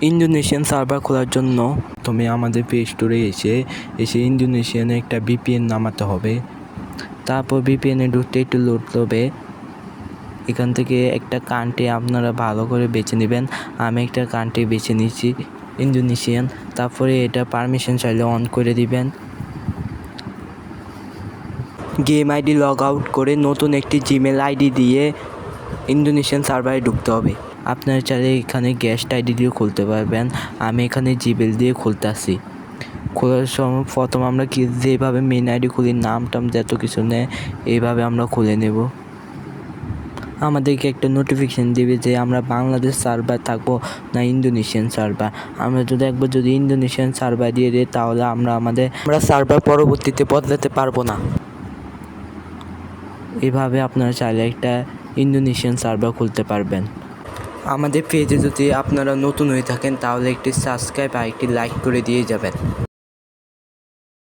Indonesian server খোলার জন্য তুমি আমাদের প্লে স্টোরে এসে ইন্দোনেশিয়ানে একটা ভিপিএন নামাতে হবে। তারপর ভিপিএনে ঢুকতে একটু লোড হবে। এখান থেকে একটা কান্ট্রি আপনারা ভালো করে বেছে নেবেন। আমি একটা কান্ট্রি বেছে নিচ্ছি ইন্দোনেশিয়ান। তারপরে এটা পারমিশন চাইলে অন করে দিবেন। গেম আইডি লগ আউট করে নতুন একটি জিমেল আইডি দিয়ে ইন্দোনেশিয়ান সার্ভারে ঢুকতে হবে। আপনারা চাইলে এখানে গেস্ট আইডি দিয়ে খুলতে পারবেন। আমি এখানে জিমেল দিয়ে খুলতে আসি। খোলার সময় প্রথম আমরা যেভাবে মেন আইডি খুলি, নাম টাম যত কিছু নেয় এইভাবে আমরা খুলে নেব। আমাদেরকে একটা নোটিফিকেশান দেবে যে আমরা বাংলাদেশ সার্ভার থাকবো না ইন্দোনেশিয়ান সার্ভার। আমরা যদি ইন্দোনেশিয়ান সার্ভার দিয়ে দেয় তাহলে আমরা সার্ভার পরবর্তীতে বদলাতে পারবো না। এভাবে আপনারা চাইলে একটা ইন্দোনেশিয়ান সার্ভার খুলতে পারবেন। আমাদের পেজে যদি আপনারা নতুন হয়ে থাকেন তাহলে একটি সাবস্ক্রাইব আর একটি লাইক করে দিয়ে যাবেন।